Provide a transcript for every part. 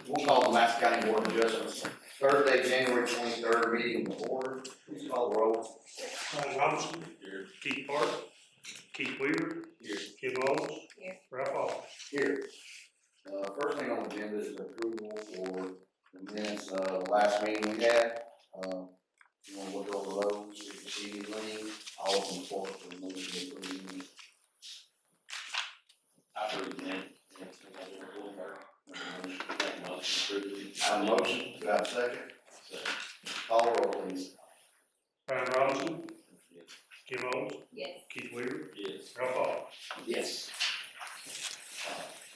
We'll call the Madison County Board of Adjustments Thursday, January 23rd meeting to order. Please call the roll. Ryan Robinson. Here. Keith Park. Keith Weaver. Here. Kim Owens. Here. Ralph Hall. Here. First thing on the agenda is approval for the minutes of the last meeting we had. You want to look over those, if you see anything, I'll open the floor for the motion to approve. I approve the minutes. I have a motion, do I have a second? Call the roll, please. Ryan Robinson. Yes. Kim Owens. Yes. Keith Weaver. Yes. Ralph Hall. Yes.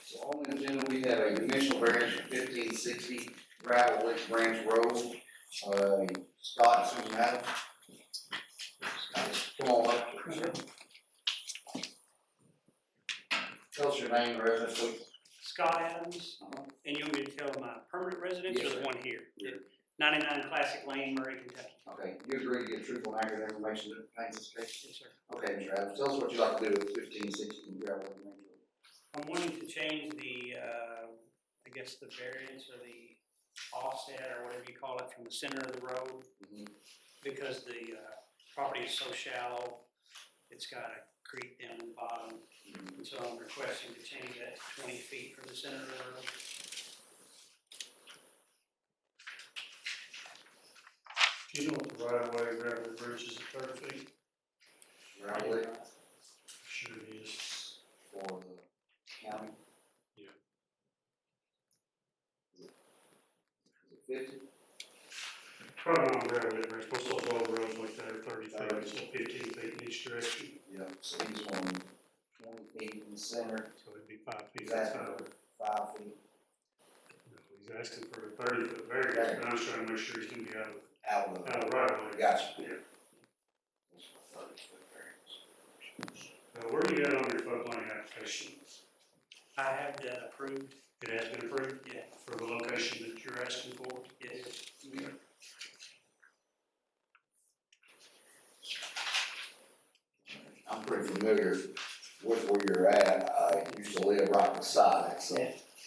So on the agenda, we have a dimensional variance for 1560 Gravel Lick Branch Road. Scott and Susan Adams. Come on up. Tell us your name and residence, please. Scott Adams, and you want me to tell my permanent residence or the one here? 99 Classic Lane, Murray, Kentucky. Okay, you agree to give truthful and accurate information that pertains to this case? Yes, sir. Okay, Mr. Adams, tell us what you'd like to do with 1560 Gravel Lick Branch Road. I'm wanting to change the, I guess the variance or the offset or whatever you call it from the center of the road because the property is so shallow, it's got a creek down the bottom. And so I'm requesting to change that to 20 feet from the center of the road. Do you know what the right of way around the bridge is at 30 feet? Gravel Lick Sure it is. for the county? Yeah. Is it 50? Probably not gravel lick bridge. Most of those old roads like that are 30 feet, so 15 feet in each direction. Yeah, so he's on 20 feet in the center. So it'd be 5 feet. He's asking for 5 feet. He's asking for a 30-foot variance, but I'm just trying to make sure he's going to be out Out of of the right of way. Gotcha. Yeah. Where are you at on your floodplain application? I have that approved. It has been approved? Yeah. For the location that you're asking for? Yes. I'm pretty familiar with where you're at. I used to live right beside it, so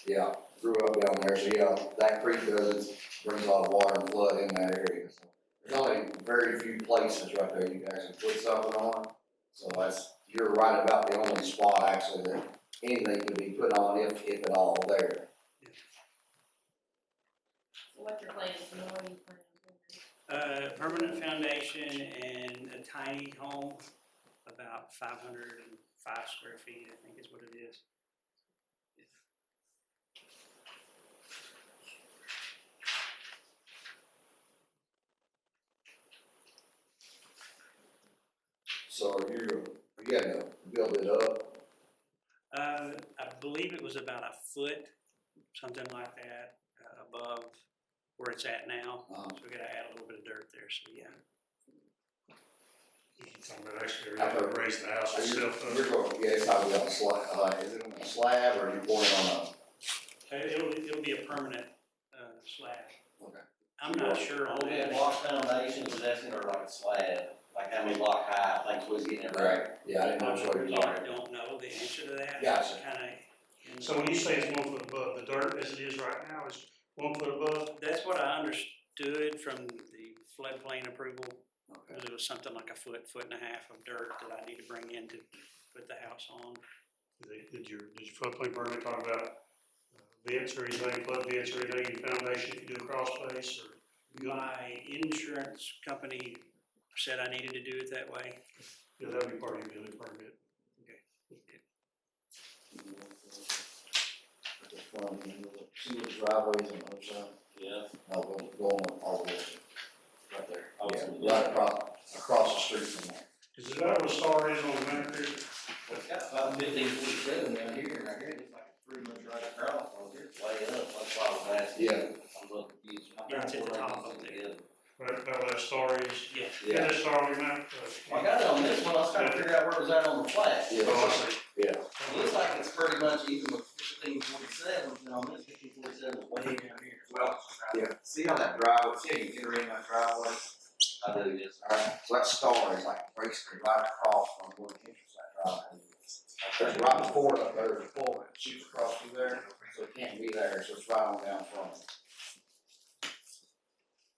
yeah, grew up down there. So yeah, that creek brings a lot of water and flood in that area. So there's only very few places right there you can actually put something on. So you're right about the only spot actually that anything can be put on if at all there. So what's your plan? What are you planning? Permanent foundation and a tiny home, about 505 square feet, I think is what it is. So are you gonna build it up? I believe it was about a foot, something like that, above where it's at now. So we gotta add a little bit of dirt there, so yeah. He's talking about actually raise the house itself up. You're going, yeah, it's probably on a slab. Is it on a slab or are you pouring on It'll be a permanent slab. Okay. I'm not sure on On that that. block foundation, was asking her like a slab, like how many block high, I think was getting it right. Yeah, I didn't know what you were I don't know the answer to that. Gotcha. So when you say it's 1 foot above, the dirt as it is right now is 1 foot above? that's what I understood from the floodplain approval. Okay. It was something like a foot and a half of dirt that I need to bring in to put the house on. Did your floodplain permit talk about vents or anything, flood vents or anything, foundation if you do a crawl space or? My insurance company said I needed to do it that way. Yeah, that would be part of your building permit. See the driveways on the other side? Yeah. No, going all the way. Right there. Oh, Yeah, right across the street from there. Is that where the star is on the map here? It's got about 1547 down here, and I hear it's like pretty much right across, it's way up, that's why I was asking. Yeah. I'm a little confused. Yeah, it's at the top of there. Right about where that star is? Yeah. Yeah, that star on your map? I got it on this one, I was trying to figure out where it was at on the flat. Yeah. Oh, I see. It Yeah. looks like it's pretty much even with 1547, and on this 1547 is way down here. Well, yeah. See how that driveway, see how you enter in that driveway? I do, yes. Alright, so that star is like basically right across from where the entrance to that driveway is. That's there's right before it, there's a pole that shoots across through there, so it can't be there, so it's right on down front.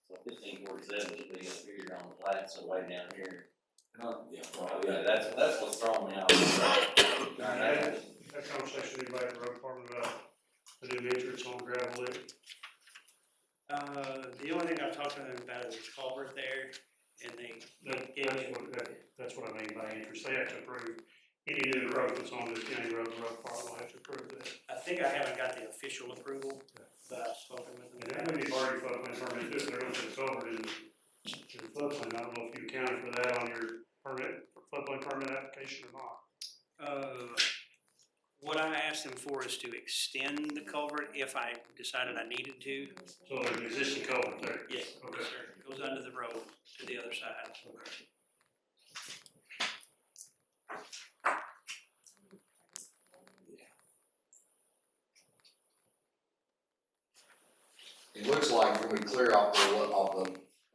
So 1547 should be up here on the plat, so way down here. Yeah. Oh, yeah, that's what's throwing me off. That conversation anybody at the road department about the new entrance on gravel lane? The only thing I've talked to them about is the culvert there, and they gave me, That's what I mean by entrance. They have to approve any new growth that's on this county road, the road department will have to approve that. I think I haven't got the official approval, but I've spoken with them. And that may be already floodplain permit, if they're going to put a culvert in the floodplain. I don't know if you accounted for that on your permit, floodplain permit application or not. What I asked them for is to extend the culvert if I decided I needed to. So there's an existing culvert there? Yes, Okay. yes, sir. It goes under the road to the other side. Okay. It looks like when we clear off the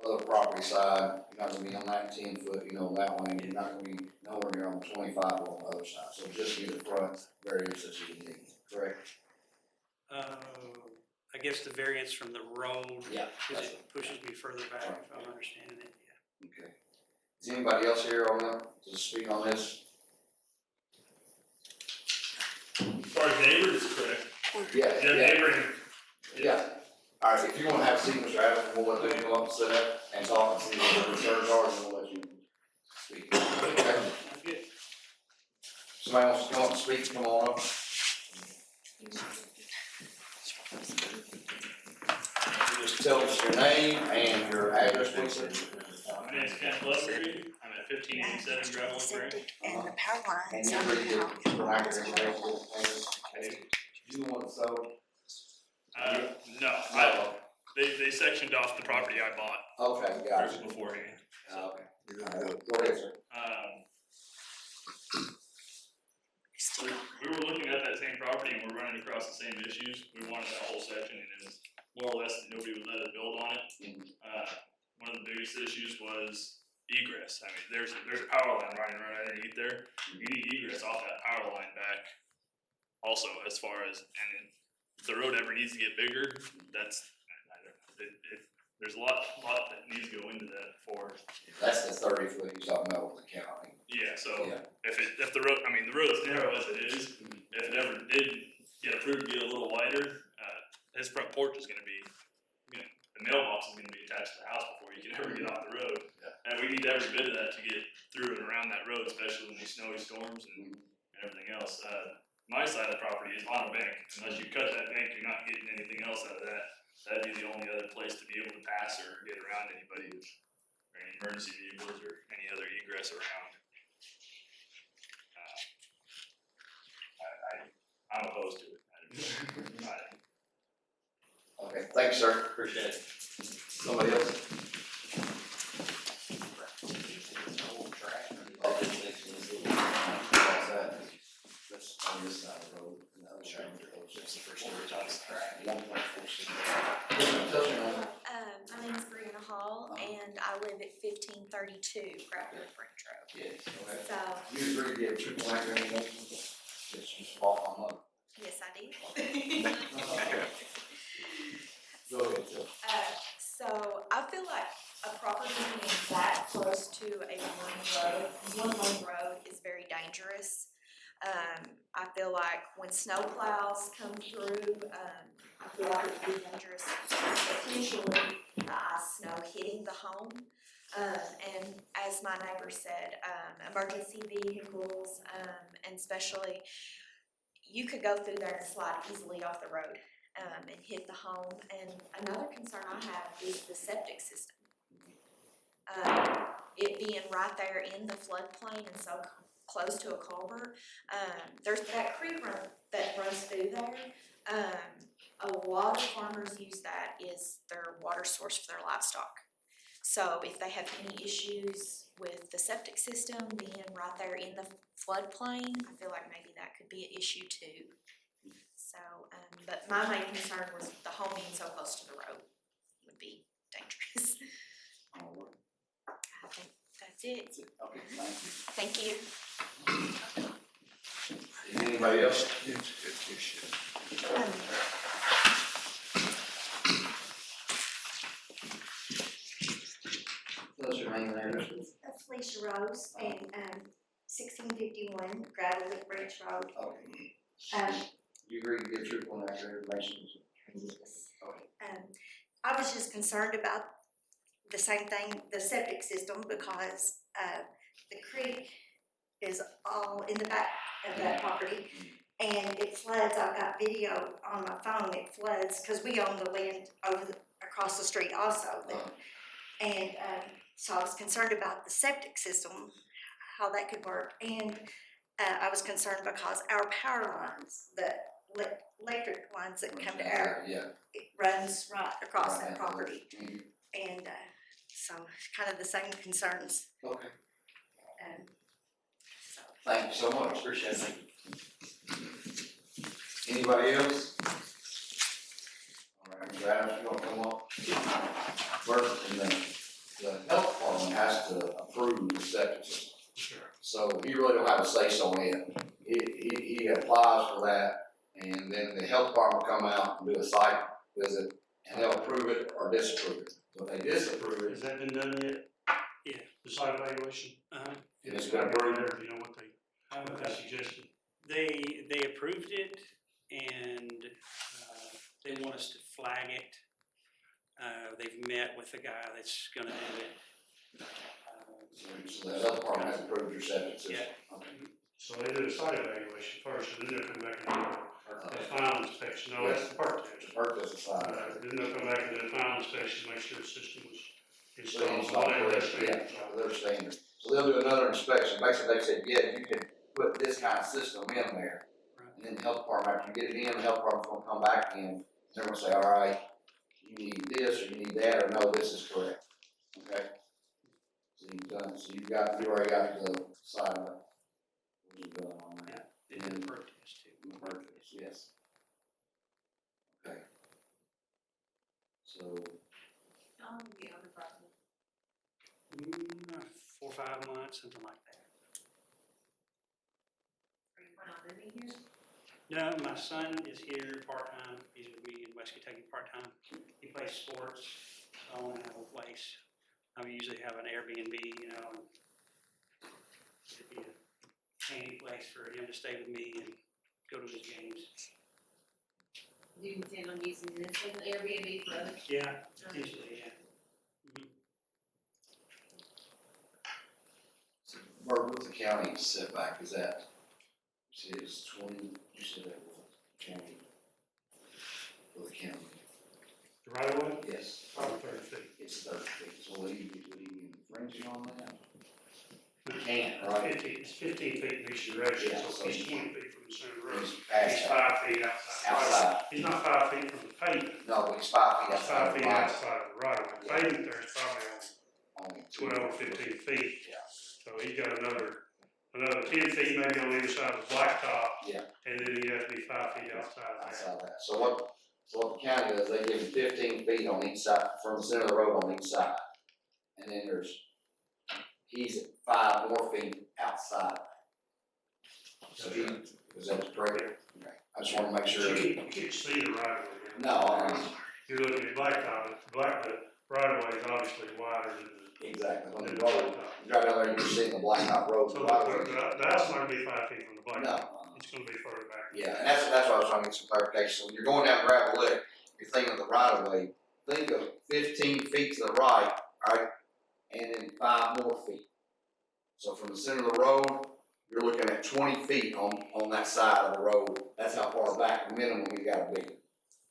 other property side, you're not gonna be on that 10 foot, you know, that way, you're not gonna be nowhere near on 25 on the other side, so just be the front variance that you need, correct? I guess the variance from the road, Yeah. because it pushes me further back, if I'm understanding it, yeah. Okay. Is anybody else here on that, to speak on this? As far as neighbors, correct? Yeah, Yeah, neighboring. Yeah. All right, if you wanna have a seat, Mr. Adams, we'll let them come up and sit up and talk and see what their concerns are, and we'll let you speak. Okay? That's good. Somebody wants to come up and speak, come on up. Just tell us your name and your address, please, sir. My name's Ken Blustery. I'm at 1587 Gravel Lane. And the power And lines you are read the out. vernacular information. You the one that sold? No, they sectioned off the property I bought Okay, got it. beforehand. Okay. Go ahead, sir. We were looking at that same property and we're running across the same issues. We wanted that whole section and it was more or less that nobody would let us build on it. One of the biggest issues was egress. I mean, there's a power line running right underneath there. You need egress off that power line back. Also, as far as, and if the road ever needs to get bigger, there's a lot that needs to go into that for. That's the 30 foot you're talking about with the county. Yeah, so Yeah. if the road, I mean, the road is narrow as it is. If it ever did get approved to get a little wider, his front porch is gonna be, the mailbox is gonna be attached to the house before you can ever get off the road. Yeah. And we need every bit of that to get through and around that road, especially in these snowy storms and everything else. My side of the property is on a bank. Unless you cut that bank, you're not getting anything else out of that. That'd be the only other place to be able to pass or get around anybody or any emergency vehicles or any other egress around. I'm opposed to it. Okay, thanks, sir. Appreciate it. Somebody else? That's on this side of the road. and the other side of the road. That's the first one we're talking about. 1.46. Tell me, ma'am. My name's Brianna Hall, and I live at 1532 Gravel French Road. Yes, okay. So, You agree to get 2.9 million? Yes, you bought my mother. yes, I did. Go ahead, Phil. So I feel like a property being that close to a one-lane road is very dangerous. I feel like when snow plows come through, I feel like it would be dangerous, potentially the ice snow hitting the home. And as my neighbor said, emergency vehicles, and especially, you could go through there and slide easily off the road, and hit the home. And another concern I have is the septic system. It being right there in the floodplain and so close to a culvert, there's that creek that runs through there. A lot of farmers use that as their water source for their livestock. So if they have any issues with the septic system being right there in the floodplain, I feel like maybe that could be an issue too. So, but my main concern was the home being so close to the road would be dangerous. All right. I think that's it. Okay, thank you. Thank you. Anybody else? What's your name there? That's Felicia Rose and, 1651 Gravel Lick Branch Road. Okay. You agree to give truthful and accurate information? I was just concerned about the same thing, the septic system, because, the creek is all in the back of that property. And it floods, I've got video on my phone, it floods, cause we own the land across the street also. And, so I was concerned about the septic system, how that could work. And, I was concerned because our power lines, the electric lines that come to our, Yeah. it runs right across that Right. property. Mhm. And, so kind of the same concerns, Okay. so. Thank you so much, appreciate it. Anybody else? All right, Mr. Adams, you wanna come up? First, and then the health department has to approve the septic system. Sure. So he really don't have a say so in it. He applies for that, and then the health department will come out and do a site visit, and they'll approve it or disapprove it. So if they disapprove Has it, that been done yet? Yeah. The site evaluation? Uh-huh. and it's been approved, You know what they suggested? They approved it and, they want us to flag it. They've met with the guy that's gonna do it. so the health department has approved your septic system. Yeah. Okay. So they do a site evaluation first, and then they'll come back and do a final inspection. No, that's the part test. Purchase aside. Then they'll come back and do a final inspection, make sure the system was So installed. it's not correct, yeah, their standard. So they'll do another inspection, basically they said, yeah, you can put this kind of system in there. And then the health department, after you get it in, the health department's gonna come back in, they're gonna say, all right, you need this, or you need that, or no, this is correct, okay? So you've done, you already got the side of it. What you've done on that. They did the perk test too. Purchase, yes. Okay. So, How long have you owned the property? 4 or 5 months, something like that. Are you planning on moving here? No, my son is here part-time, he's with me in West Kentucky part-time. He plays sports, so I wanna have a place. I usually have an Airbnb, you know, and it'd be a handy place for him to stay with me and go to his games. Do you intend on using this as an Airbnb for others? Yeah, usually, yeah. Mhm. so Bert, what's the county setback, is that, you said it's 20, you said that was county, for the county? The right of way? Yes. Probably 30 feet. It's 30 feet, so would he infringe on that? He can't, right? It's 15 feet in each direction, Yeah, so so he's 20 feet from the center of the road. He's past He's that. 5 feet outside. Outside. He's not 5 feet from the pavement. No, but he's 5 feet He's outside 5 the feet line. outside of the right of way. Pavement there is probably Only 12 or 15 feet. Yeah. So he's got another 10 feet maybe on either side of the blacktop. Yeah. And then he'd have to be 5 feet outside of that. Outside that. So what the county does, they give him 15 feet on each side, from the center of the road on each side. And then he's at 5 more feet outside. So is that correct? Okay. I just wanna make sure. You can't see the right of way. No, You're looking at blacktop, the right of way is obviously wider than exactly, on the the road, blacktop. you drive down there, you can see the blacktop road. So the house might be 5 feet from the blacktop. No. It's gonna be further back. Yeah, and that's why I was trying to get some clarification. So when you're going down gravel lick, you're thinking of the right of way, think of 15 feet to the right, alright, and then 5 more feet. So from the center of the road, you're looking at 20 feet on that side of the road. That's how far back minimum you gotta be.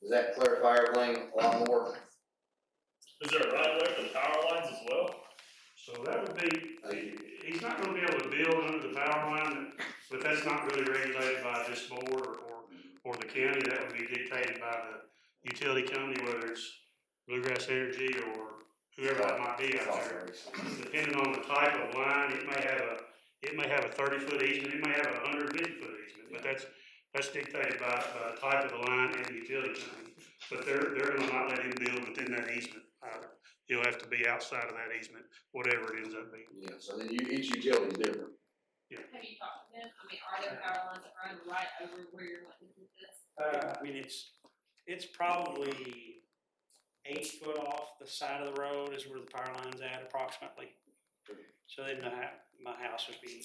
Does that clarify everything a lot more? Is there a right of way for the power lines as well? So that would be, he's not gonna be able to build under the power line, but that's not really regulated by this board or the county. That would be dictated by the utility company, whether it's Bluegrass Energy or whoever that might be out there. Depending on the type of line, it may have a 30-foot easement, it may have a 150-foot easement, but that's dictated by the type of the line and the utility company. But they're gonna not let him build within that easement either. He'll have to be outside of that easement, whatever it ends up being. Yeah, so then each utility is different. Have you talked to them? I mean, are there power lines that run right over where you're wanting to do this? I mean, it's probably 8 foot off the side of the road is where the power line's at approximately. So then my house would be,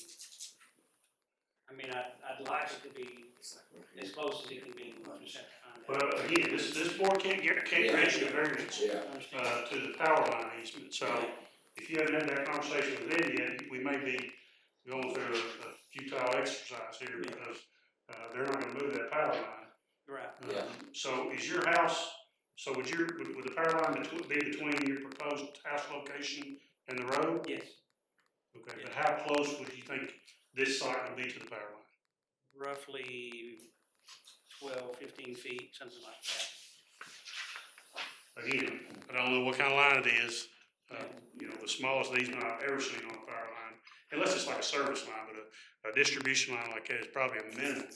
I mean, I'd like it to be as close as it can be. We'll just have to find out. Well, again, this board can't grant you a variance, Yeah. to the power line easement, so if you haven't had that conversation with them yet, we may be going through a futile exercise here, because, they're not gonna move that power line. Right. Yeah. So is your house, so would the power line be between your proposed house location and the road? Yes, Okay, but how close would you think this site would be to the power line? roughly 12, 15 feet, something like that. Again, I don't know what kind of line it is, you know, the smallest easement I've ever seen on a power line, unless it's like a service line, but a distribution line like that is probably a minimum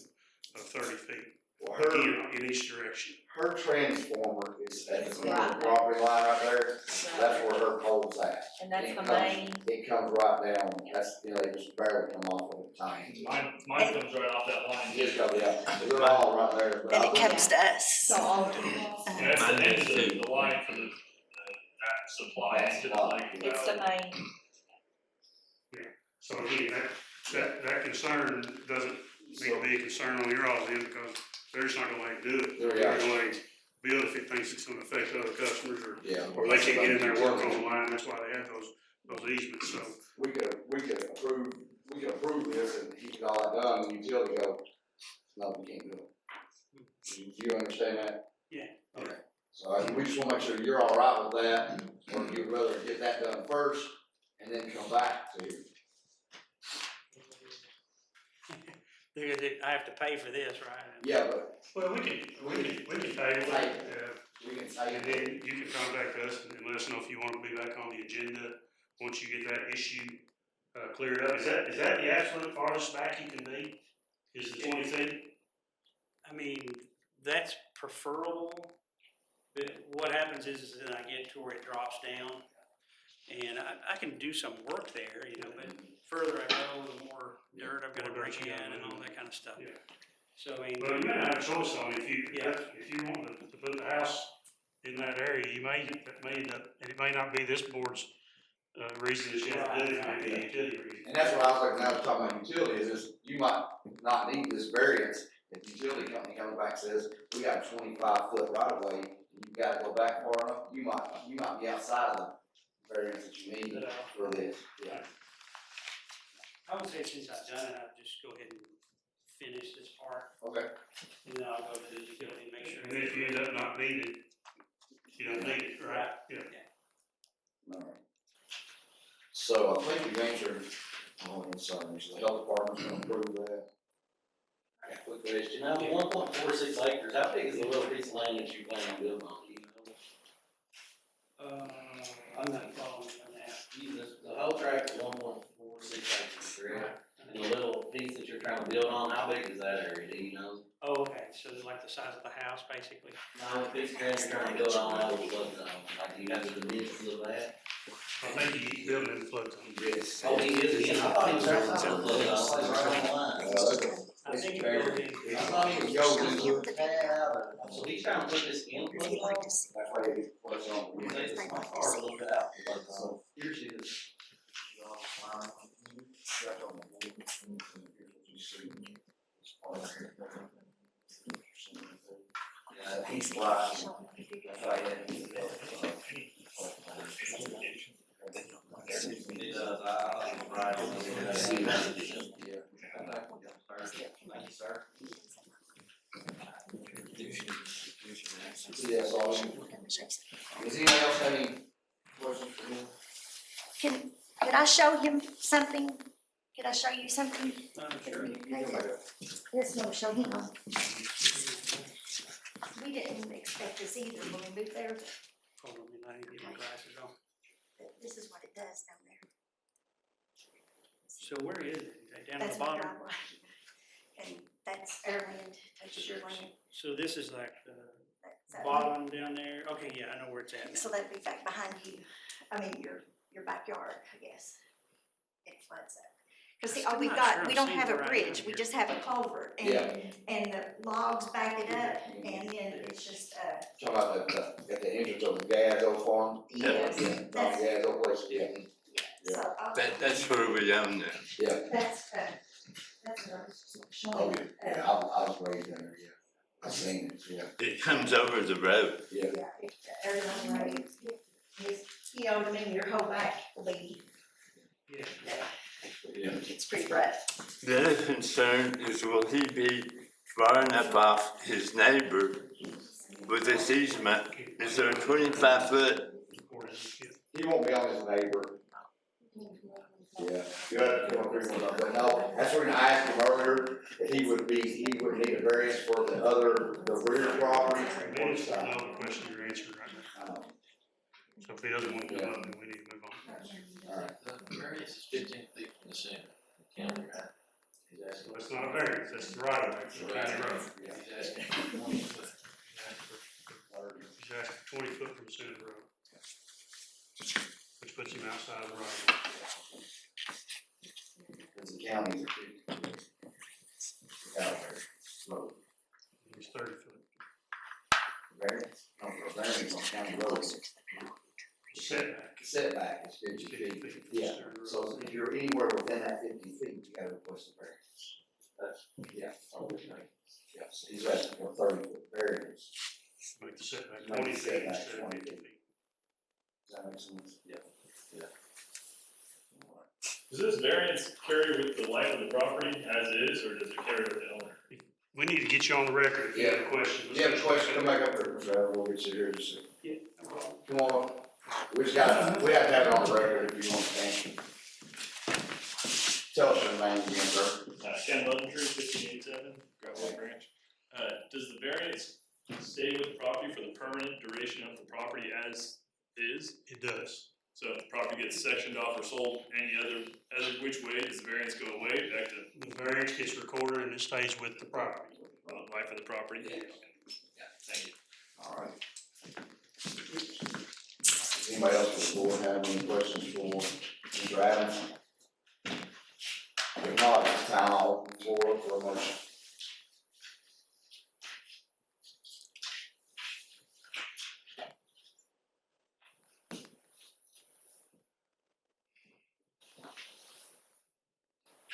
of 30 feet, Well, again, in each direction. her transformer is at the end of Right. the property line right there, that's where her pole's at. And that's It the comes- main, It comes right down, that's, you know, they just barely come off of the tank. Mine comes right off that line. Just go, yeah, they're all right there. but and I it think- comes to us. So all of them. And that's the end of the line for that supply to the lake. It's the main, So again, that concern doesn't need to be a concern on your all's end, because they're just not gonna let you do it. They're Yeah. gonna let you build if it thinks it's gonna affect other customers, or Yeah. they can't get in there and work on the line, that's why they have those easements, so. We could approve this and he get all that done, and the utility go, no, we can't do it. Do you understand that? Yeah. Okay, so we just wanna make sure you're all right with that, or you'd rather get that done first and then come back to you. I have to pay for this, right? Yeah, but Well, we can table it, we can say and then you can contact us and let us know if you want to be back on the agenda, once you get that issue, cleared up. Is that the absolute farthest back you can be, is the 20 feet? I mean, that's preferable, but what happens is that I get to where it drops down, and I can do some work there, you know, but further I go, the more dirt I've gotta bring in and all that kind of stuff. Yeah. So, I mean, Well, you may not have a choice on it, Yeah. if you want to put the house in that area, that may end up, and it may not be this board's, reason that you have to do it, it may be a utility reason. And that's what I was like, now talking about utilities, is you might not need this variance, if the utility company comes back and says, we got a 25-foot right of way, you've gotta go back far enough, you might be outside of the variance that you need for this, yeah. I would say since I've done it, I'll just go ahead and finish this part, Okay. and then I'll go to the utility and make sure. And if you end up not needing it, you don't need it, right? Yeah. Alright. So I think you've answered all the concerns, the health department's gonna approve that. I got a quick question, now, 1.46 acres, how big is the little piece of land that you plan on building on, do you know? I'm not following you on that. The whole tract is 1.46 acres, correct? And the little piece that you're trying to build on, how big is that area, do you know? Oh, okay, so it's like the size of the house, basically? No, the piece of ground you're trying to build on, that little flood zone, like, do you have the dimensions of that? I think you can build it in the flood zone. Yes. Oh, he is, again, I thought he was right outside the flood zone, I was right on the line. I think it goes in. I thought he was going to so he's trying to put this in the if flood you'd like zone? to see. That's why it was on. You say it's not far, a little bit out, the flood zone. Here's his. Yeah, he's black. That's why He does, I think, right on the See that? Thank you, sir. Yes, all. Does anyone else have any questions for me? Could I show him something? Could I show you something? Sure. Yes, no, show him. We didn't expect this either when we moved there, Hold on, I need to get my glasses on. but this is what it does down there. So where is it? Is that down at That's the my bottom? driveway. And that's our land, touches your land. So this is like the That's our land. bottom down there? Okay, yeah, I know where it's at So now. that'd be back behind you, I mean, your backyard, I guess. It floods up. Cause see, I'm all we've not got, sure we I'm don't seeing have it a right bridge, now we here. just have a culvert, Yeah. and the logs back it up, and then it's just, Talking about at the entrance of the Gazzo farm? yes, Yeah, on that's, the Gazzo place, yeah. yeah, so. That's where we own that. Yeah, That's what I was just showing. oh, yeah, I was raised in there, yeah. I seen it, yeah, It comes over the road. yeah. Yeah, everyone, right, he owned me your whole back, Lee, Yeah. Yeah. it's pretty rough. The other concern is will he be far enough off his neighbor with this easement? Is there a 25-foot? He won't be on his neighbor. Yeah, you have to come through one, but no, that's when I asked him earlier, if he would need a variance for the rear property. Maybe it's not the question you're answering right now. Uh, So if he doesn't want to come up, then we need to move on. Alright, The variance is 15 feet from the center, county, right? He's asking. So it's not a variance, that's the right of way, it's a county road. yeah. He's asking for 20 foot. He's asking for 20 foot from the center of the road. Which puts him outside of the road. Cause the counties are 50. Out there, slow. He's 30 foot. Variance, no, for variance on county roads. Setback. Setback is 50 50 feet. feet from the Yeah, center of the road. so if you're anywhere within that 50 feet, you gotta request a variance. That's, yeah, okay. Yeah, so he's asking for 30-foot variance. Make the setback Make the 20 feet setback instead of 20 50 feet. feet. Does that make sense? Yeah. Does this variance carry with the life of the property as is, or does it carry with the owner? We need to get you on the record if you have a question. If you have a question, come back up here, Mr. Evans, we'll get you here to see. Yeah, no problem. Come on up. We have to have it on the record if you want to answer. Tell us your name again, sir. Ken Lovetree, 1587, Gravel Branch. Does the variance stay with the property for the permanent duration of the property as is? It does. So if the property gets sectioned off or sold any other which way, does the variance go away back to The variance gets recorded and it stays with the property. the life of the property? Yeah. Thank you. All right. Anybody else on the board have any questions for Mr. Adams? If not, it's time I'll open the floor for a motion.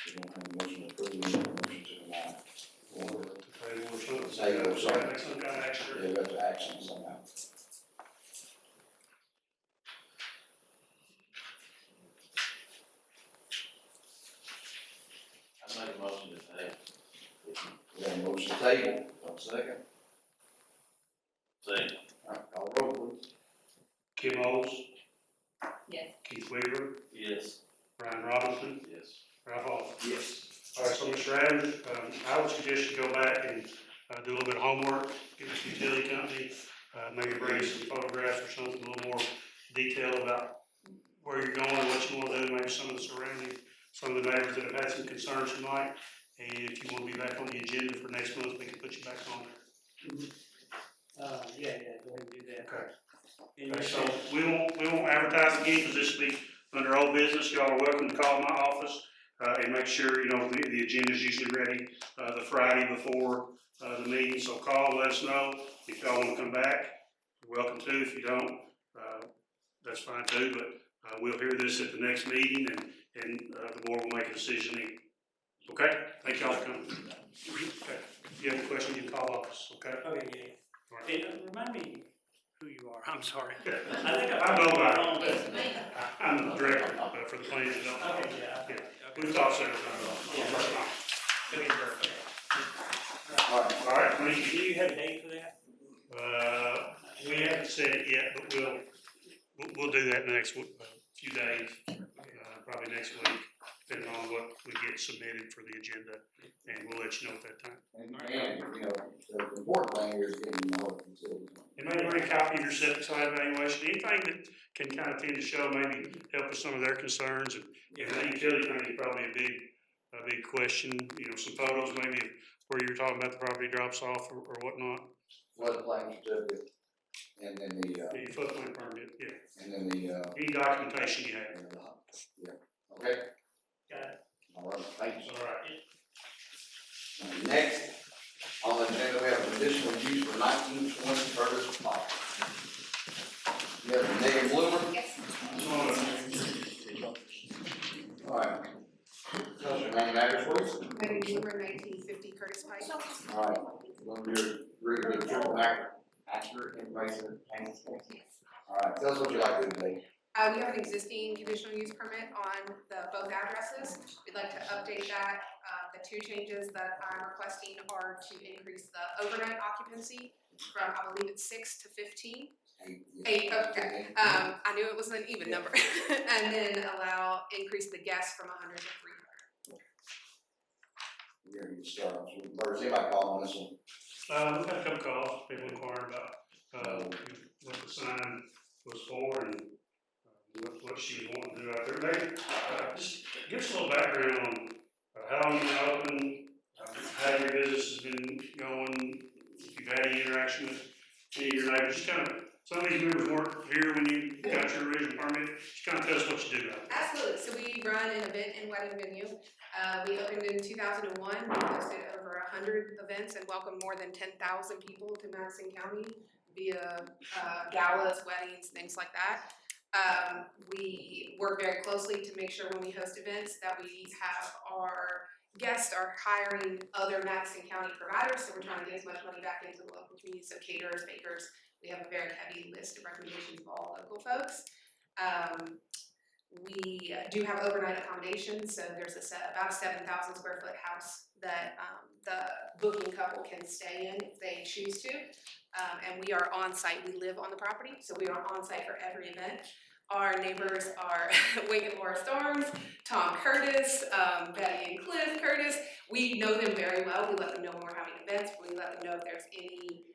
We don't have a motion to approve, we need a motion to deny. Or, Table or something. Table or something. Make some kind of action. yeah, we have to action somehow. I make a motion to table. We have a motion to table, one second. Second. All right, call roll, please. Kim Bowles, Yes. Keith Weaver, Yes. Brian Robinson, Yes. Ralph Hall. Yes. All right, so Mr. Adams, I would suggest you go back and do a little bit of homework, get this utility company, maybe bring some photographs or something, a little more detail about where you're going, what you want to do, maybe some of the surrounding, some of the neighbors that have had some concerns tonight. And if you want to be back on the agenda for next month, we can put you back on there. Yeah, go ahead and do that. Okay. And Okay, you so said- we won't advertise again, because this will be under old business. Y'all are welcome to call my office, and make sure, you know, the agenda's usually ready, the Friday before, the meeting. So call, let us know. If y'all wanna come back, you're welcome to. If you don't, that's fine too, but, we'll hear this at the next meeting, and the board will make a decision then. Okay? Thank y'all for coming. Okay. If you have a question, you can call office, okay? Okay, yeah. All right. Hey, remind me who you are, I'm sorry. Yeah. I think I know about it. Yes, ma'am. I'm the director for the planning development. Okay, yeah. Yeah. Okay. We've talked several times. Yeah. Okay, perfect. All right. All right, thank Do you. you have a date for that? We haven't said it yet, but we'll do that in the next few days, probably next week, depending on what we get submitted for the agenda, and we'll let you know at that time. And, you know, the important thing here is getting more utilities. And maybe bring a copy of your septic site evaluation, anything that can kind of tend to show, maybe help with some of their concerns. And if the utility thing is probably a big question, you know, some photos maybe of where you're talking about the property drops off or whatnot. Floodplain certificate, and then The footprint permit, yeah, and then the, any documentation you have. yeah, okay? Got it. All right. Yeah, Megan Bloomer. Yes. All right. Tell us your name and address, please. Megan Bloomer, 1950 Curtis Pike. All right. We'll do really good, truthful, accurate information. All right. Tell us what you like to do today. We have an existing conditional use permit on both addresses. We'd like to update that. The two changes that I'm requesting are to increase the overnight occupancy from, I believe it's 6 to 15. 8, okay. I knew it was an even number. And then increase the guests from 100 to 300. We're going to start off with first. Anybody call on this one? We've had a couple calls, people inquiring about, what the sign was for and what she was wanting to do out there. Maybe, just give us a little background on how long you've been open, how your business has been going, if you've had any interaction with any of your neighbors. Just kind of, some of these members weren't here when you got your original permit. Just kind of tell us what you do out there. Absolutely. So we run an event and wedding venue. We opened in 2001. We hosted over 100 events and welcomed more than 10,000 people to Madison County via galas, weddings, things like that. We work very closely to make sure when we host events that we have our guests are hiring other Madison County providers. So we're trying to get as much money back into the local community. So caterers, bakers, we have a very heavy list of recommendations of all local folks. We do have overnight accommodations, so there's about a 7,000 square foot house that the booking couple can stay in if they choose to. And we are on site, we live on the property, so we are on site for every event. Our neighbors are Wink and Laura Storms, Tom Curtis, Betty and Cliff Curtis. We know them very well. We let them know when we're having events. We let them know if there's any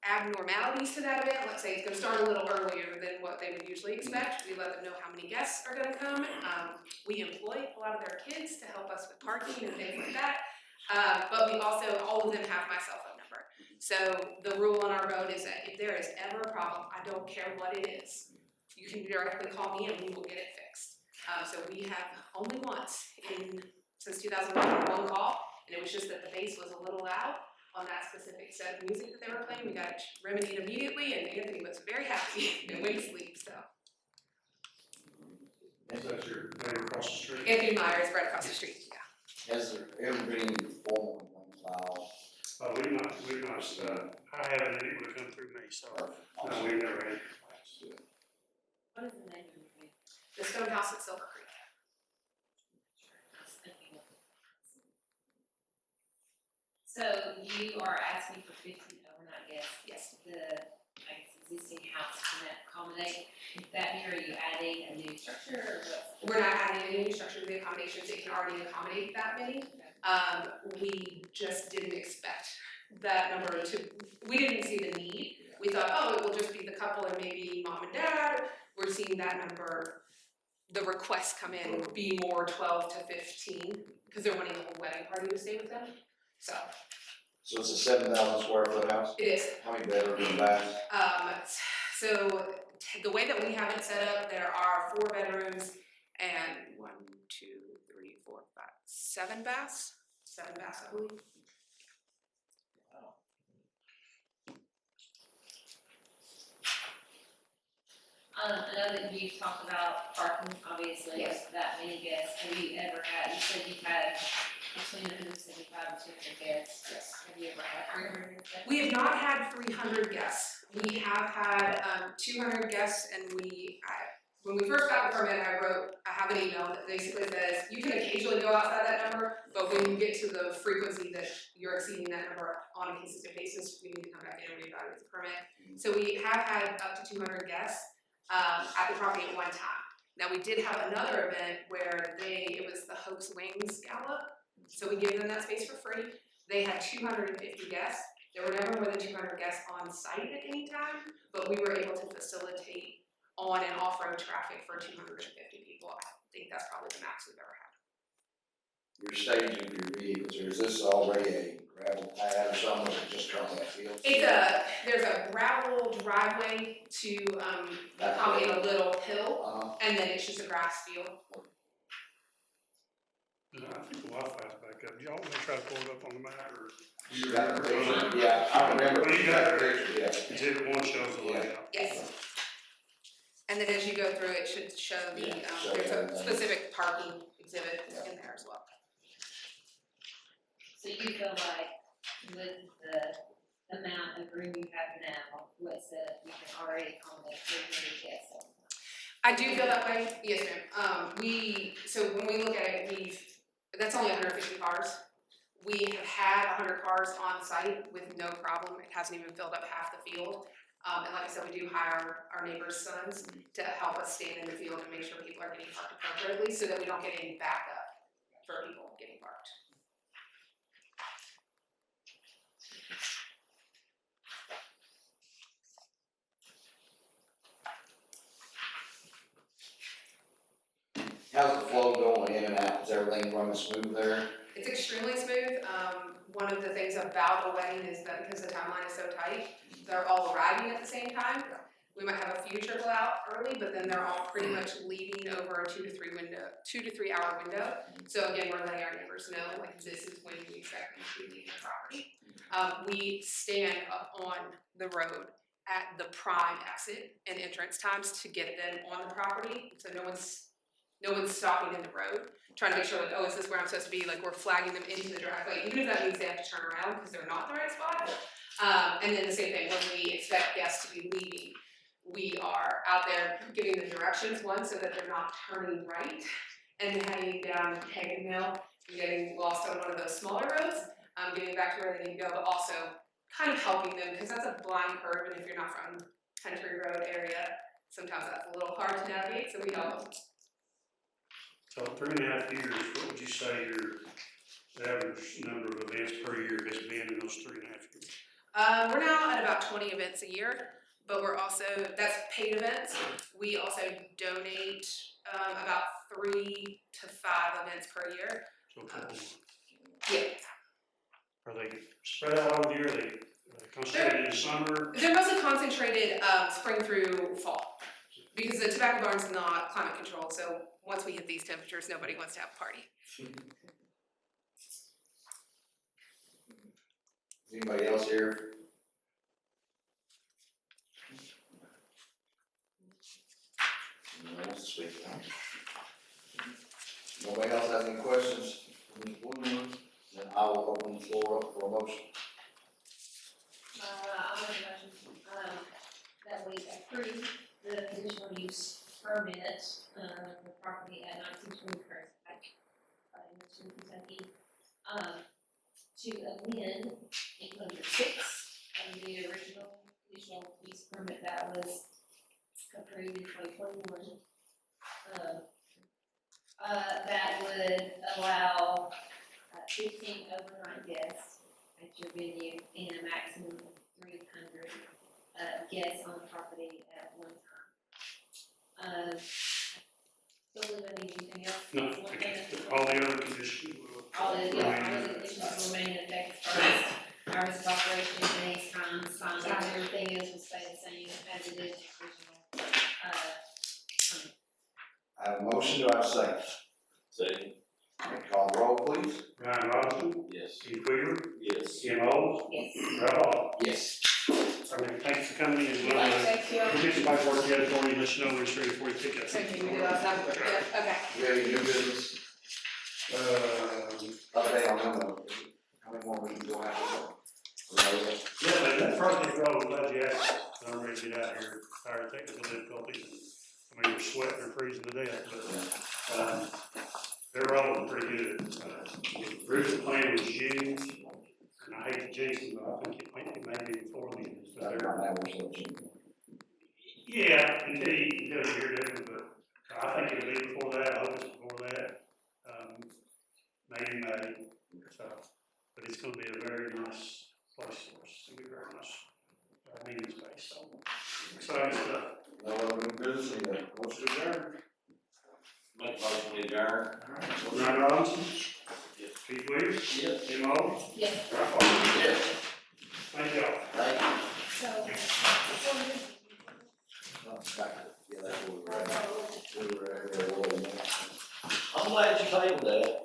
abnormalities to that event. Let's say it's going to start a little earlier than what they would usually expect. We let them know how many guests are going to come. We employ a lot of their kids to help us with parking and things like that. But we also, all of them have my cell phone number. So the rule on our road is that if there is ever a problem, I don't care what it is, you can directly call me and we will get it fixed. So we have only once since 2001 one call, and it was just that the bass was a little loud on that specific set of music that they were playing. We got it remedied immediately, and Anthony was very happy and went to sleep. So. Is that your neighbor across the street? Anthony Myers, right across the street. Yeah. Has there ever been any formal complaints filed? We've not, I haven't been able to come through me, so, no, we've never had complaints. What is the name of your thing? The Stone House at Silver Creek. So you are asking for 15 overnight guests? Yes. The, existing house can accommodate that, or are you adding a new structure, or what? We're not adding any new structure to the accommodations. It can already accommodate that many. We just didn't expect that number we didn't see the need. We thought, oh, it will just be the couple and maybe mom and dad. We're seeing that number, the requests come in, be more 12 to 15, because they're wanting the whole wedding party to stay with them. So it's a 7,000 square foot house? it is. How many bedrooms and baths? So the way that we have it set up, there are 4 bedrooms and 1, 2, 3, 4, 5, 7 baths. 7 baths, I believe. I know that you've talked about parking, obviously, Yes. that many guests. Have you ever had, you said you've had between 175 and 200 guests. Yes. Have you ever had 300 guests? We have not had 300 guests. We have had 200 guests, and when we first got the permit, I have an email that basically says, you can occasionally go outside that number, but when you get to the frequency that you're exceeding that number on a consistent basis, we need to come back in and reevaluate the permit. So we have had up to 200 guests at the property at one time. Now, we did have another event where it was the Hopes Wings Gala, so we gave them that space for free. They had 250 guests. There were never more than 200 guests on site at any time, but we were able to facilitate on and off-road traffic for 250 people. I think that's probably the max we've ever had. Your staging of your vehicles, or is this already a gravel pad or something, or is it just currently a field? There's a gravel driveway to accommodate a little hill, and then it's just a grass field. No, I think the Wi-Fi's back up. Y'all want to try to pull it up on the map, or? You got the picture? Yeah, I remember. Well, you got it. The picture, yeah. Exhibit 1 shows the layout. Yes. go through, it should show the, Yeah, show there's a everything. specific parking exhibit in there as well. So you feel like with the amount of room you have now, what's that you can already accommodate 300 guests? I do feel that way, yes ma'am. So when we look at it, that's only 150 cars. We have had 100 cars on site with no problem. It hasn't even filled up half the field. And like I said, we do hire our neighbors' sons to help us stand in the field and make sure people are getting parked appropriately so that we don't get any backup for people getting parked. How's the flow going in and out? Is everything running smooth there? It's extremely smooth. One of the things about a wedding is that because the timeline is so tight, they're all arriving at the same time. We might have a few trickle out early, but then they're all pretty much leaving over a 2 to 3 hour window. So again, we're letting our neighbors know, like, this is when we expect them to be leaving the property. We stand up on the road at the prime exit and entrance times to get them on the property, so no one's stopping in the road, trying to make sure, like, oh, is this where I'm supposed to be? Like, we're flagging them into the driveway, even if that means they have to turn around because they're not in the right spot. And then the same thing, when we expect guests to be leaving, we are out there giving them directions, one, so that they're not turning right and heading down Hagen Mill and getting lost on one of those smaller roads, getting back to where they need to go, but also kind of helping them, because that's a blind curve, and if you're not from Country Road area, sometimes that's a little hard to navigate, so we help them. So 3.5 years, what would you say your average number of events per year has been in those 3.5 years? We're now at about 20 events a year, but we're also, that's paid events. We also donate about 3 to 5 events per year. So a couple. Yeah. Are they spread out over the year? Are they concentrated in summer? They're mostly concentrated spring through fall, because the tobacco barn's not climate controlled, so once we hit these temperatures, nobody wants to have a party. Anybody else here? No one to speak. Nobody else has any questions? Then I will open the floor up for a motion. I'll make a motion, that we approve the conditional use permit, the property at 1920 Curtis Pike, in Richmond, Kentucky, to amend number 6 of the original conditional use permit that was approved in 2021. That would allow 15 overnight guests at your venue and a maximum of 300 guests on the property at one time. So Liv, I need anything else? No, One thing that's- all the other conditions will. all the conditions will remain in effect as far as hours of operation, days, times, signs, everything else will stay the same as it is original. I have a motion, do I have a second? Second. Call the roll, please. Ryan Robinson, Yes. Steve Queer, Yes. Kim Owens, Yes. Ralph Hall. Yes. Thanks for coming in. We'll Thank you. get your paperwork together for you, let you know when it's ready for you to pick up. Thank you, we did last time. Yeah, okay. We have any new business? Update on them, how many more meetings do I have? Yeah, man, that project road, I'm glad you asked. I'm ready to get out of here, tired of technical difficulties. I mean, we're sweating or freezing to death, but, they're rolling pretty good. The original plan was June, and I hate to jinx them, but I think it may be before then. So they're- Yeah, until you hear different, but I think it'll be before that, I hope it's before that. Maybe May, so, but it's gonna be a very nice place for us, it's gonna be very nice, meeting space, so, exciting stuff. No other new business, any motion adjourned? Make a motion to adjourn. Ryan Robinson? Steve Williams? Yes. Tim Owens? Yes. Ralph Hall? Yes. Thank y'all. Thank you. So, Yeah, that's where we were at. We were at, I'm glad you tabled that.